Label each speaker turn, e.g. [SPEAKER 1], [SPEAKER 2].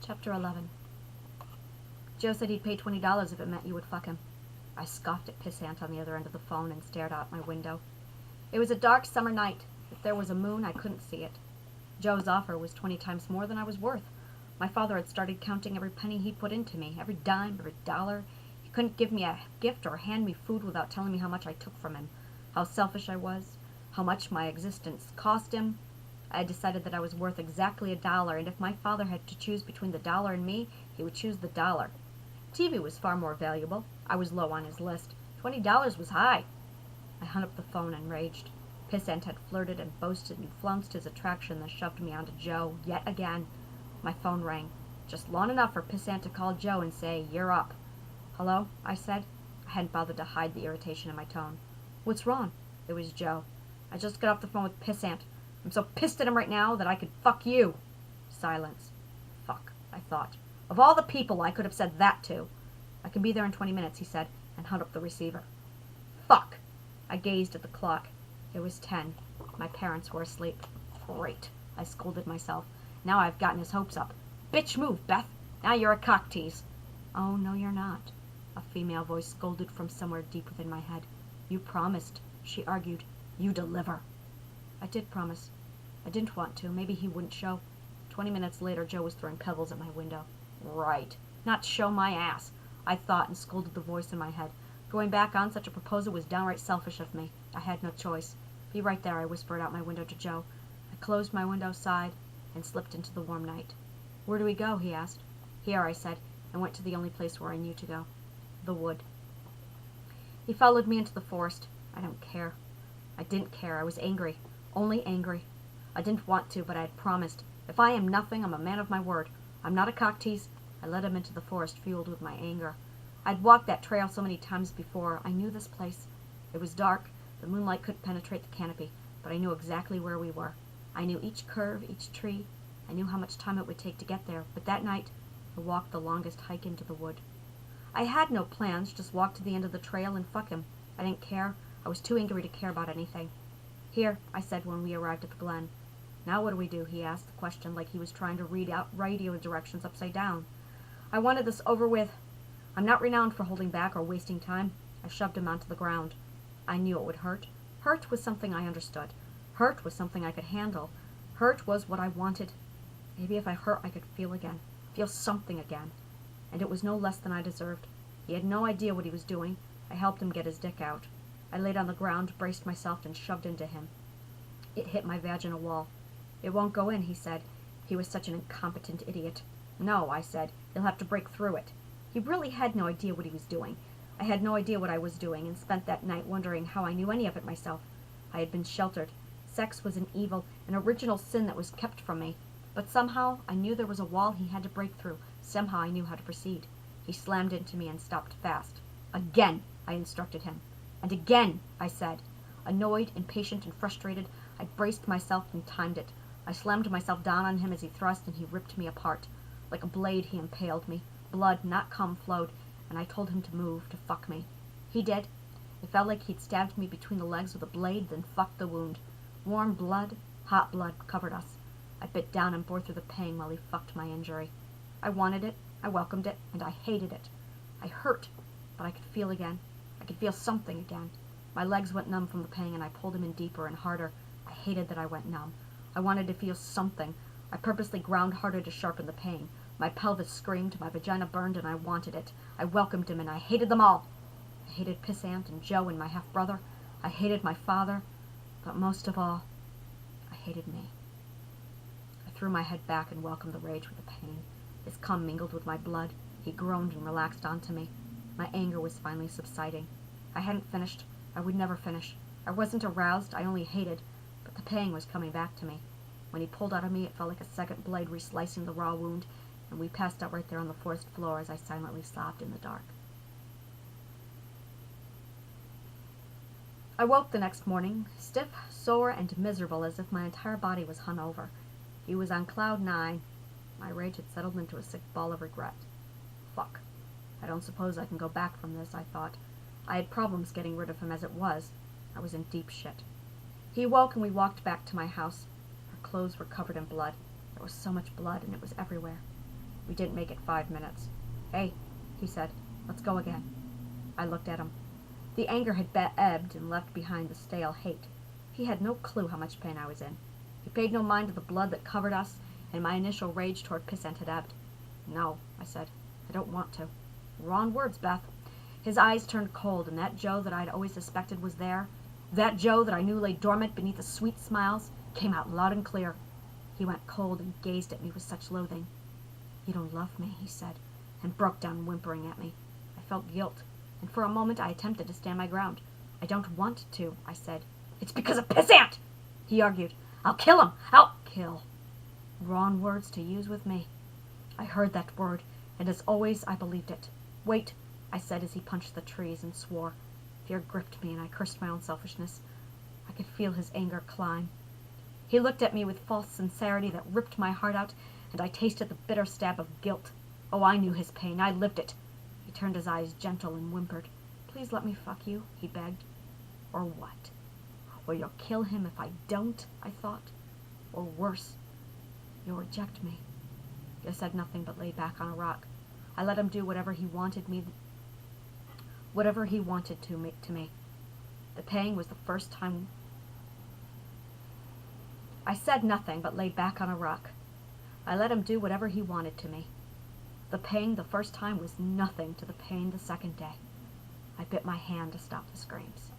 [SPEAKER 1] Chapter 11. Joe said he'd pay $20 if it meant you would fuck him. I scoffed at Pissant on the other end of the phone and stared out my window. It was a dark summer night. If there was a moon, I couldn't see it. Joe's offer was 20 times more than I was worth. My father had started counting every penny he'd put into me, every dime, every dollar. He couldn't give me a gift or hand me food without telling me how much I took from him, how selfish I was, how much my existence cost him. I had decided that I was worth exactly $1, and if my father had to choose between the dollar and me, he would choose the dollar. TV was far more valuable. I was low on his list. $20 was high. I hung up the phone and raged. Pissant had flirted and boasted and flounced his attraction, then shoved me onto Joe, yet again. My phone rang, just long enough for Pissant to call Joe and say, "You're up." "Hello?" I said. I hadn't bothered to hide the irritation in my tone. "What's wrong?" It was Joe. "I just got off the phone with Pissant. I'm so pissed at him right now that I could fuck you." Silence. Fuck, I thought. Of all the people I could have said that to. "I can be there in 20 minutes, he said, and hung up the receiver. Fuck! I gazed at the clock. It was 10. My parents were asleep. Great, I scolded myself. Now I've gotten his hopes up. Bitch move, Beth. Now you're a cock tease. "Oh, no, you're not," a female voice scolded from somewhere deep within my head. "You promised," she argued. "You deliver." I did promise. I didn't want to. Maybe he wouldn't show. 20 minutes later, Joe was throwing pebbles at my window. Right. Not show my ass, I thought, and scolded the voice in my head. Going back on such a proposal was downright selfish of me. I had no choice. "Be right there," I whispered out my window to Joe. I closed my window, sighed, and slipped into the warm night. "Where do we go?" he asked. "Here," I said, and went to the only place where I knew to go. The wood. He followed me into the forest. I don't care. I didn't care. I was angry. Only angry. I didn't want to, but I had promised. If I am nothing, I'm a man of my word. I'm not a cock tease. I led him into the forest, fueled with my anger. I'd walked that trail so many times before. I knew this place. It was dark. The moonlight couldn't penetrate the canopy, but I knew exactly where we were. I knew each curve, each tree. I knew how much time it would take to get there, but that night I walked the longest hike into the wood. I had no plans, just walked to the end of the trail and fuck him. I didn't care. I was too angry to care about anything. "Here," I said when we arrived at the glen. "Now what do we do?" he asked the question like he was trying to read out radio directions upside down. "I wanted this over with. I'm not renowned for holding back or wasting time." I shoved him onto the ground. I knew it would hurt. Hurt was something I understood. Hurt was something I could handle. Hurt was what I wanted. Maybe if I hurt I could feel again. Feel something again. And it was no less than I deserved. He had no idea what he was doing. I helped him get his dick out. I laid on the ground, braced myself, and shoved into him. It hit my vaginal wall. "It won't go in," he said. He was such an incompetent idiot. "No," I said. "You'll have to break through it." He really had no idea what he was doing. I had no idea what I was doing, and spent that night wondering how I knew any of it myself. I had been sheltered. Sex was an evil, an original sin that was kept from me. But somehow I knew there was a wall he had to break through. Somehow I knew how to proceed. He slammed into me and stopped fast. "Again," I instructed him. "And again," I said. Annoyed, impatient, and frustrated, I braced myself and timed it. I slammed myself down on him as he thrust, and he ripped me apart. Like a blade, he impaled me. Blood, not cum, flowed, and I told him to move, to fuck me. He did. It felt like he'd stabbed me between the legs with a blade, then fucked the wound. Warm blood, hot blood, covered us. I bit down and bore through the pain while he fucked my injury. I wanted it, I welcomed it, and I hated it. I hurt, but I could feel again. I could feel something again. My legs went numb from the pain, and I pulled him in deeper and harder. I hated that I went numb. I wanted to feel something. I purposely ground harder to sharpen the pain. My pelvis screamed, my vagina burned, and I wanted it. I welcomed him, and I hated them all. I hated Pissant and Joe and my half-brother. I hated my father. But most of all, I hated me. I threw my head back and welcomed the rage with the pain. His cum mingled with my blood. He groaned and relaxed onto me. My anger was finally subsiding. I hadn't finished. I would never finish. I wasn't aroused. I only hated. But the pain was coming back to me. When he pulled out of me, it felt like a second blade reslicing the raw wound, and we passed out right there on the forest floor as I silently sobbed in the dark. I woke the next morning, stiff, sore, and miserable, as if my entire body was hung over. He was on cloud 9. My rage had settled into a sick ball of regret. Fuck. I don't suppose I can go back from this, I thought. I had problems getting rid of him as it was. I was in deep shit. He awoke and we walked back to my house. Our clothes were covered in blood. There was so much blood, and it was everywhere. We didn't make it 5 minutes. "Hey," he said, "let's go again." I looked at him. The anger had ebbed and left behind the stale hate. He had no clue how much pain I was in. He paid no mind to the blood that covered us, and my initial rage toward Pissant had ebbed. "No," I said, "I don't want to." Wrong words, Beth. His eyes turned cold, and that Joe that I'd always suspected was there, that Joe that I knew lay dormant beneath the sweet smiles, came out loud and clear. He went cold and gazed at me with such loathing. "You don't love me," he said, and broke down whimpering at me. I felt guilt, and for a moment I attempted to stand my ground. "I don't want to," I said. "It's because of Pissant!" he argued. "I'll kill him! I'll kill!" Wrong words to use with me. I heard that word, and as always I believed it. "Wait," I said as he punched the trees and swore. Fear gripped me, and I cursed my own selfishness. I could feel his anger climb. He looked at me with false sincerity that ripped my heart out, and I tasted the bitter stab of guilt. Oh, I knew his pain. I lived it. He turned his eyes gentle and whimpered. "Please let me fuck you," he begged. Or what? "Will you kill him if I don't?" I thought. Or worse, "You'll reject me." I said nothing but lay back on a rock. I let him do whatever he wanted to me. The pain was the first time. I said nothing but lay back on a rock. I let him do whatever he wanted to me. The pain the first time was nothing to the pain the second day. I bit my hand to stop the screams.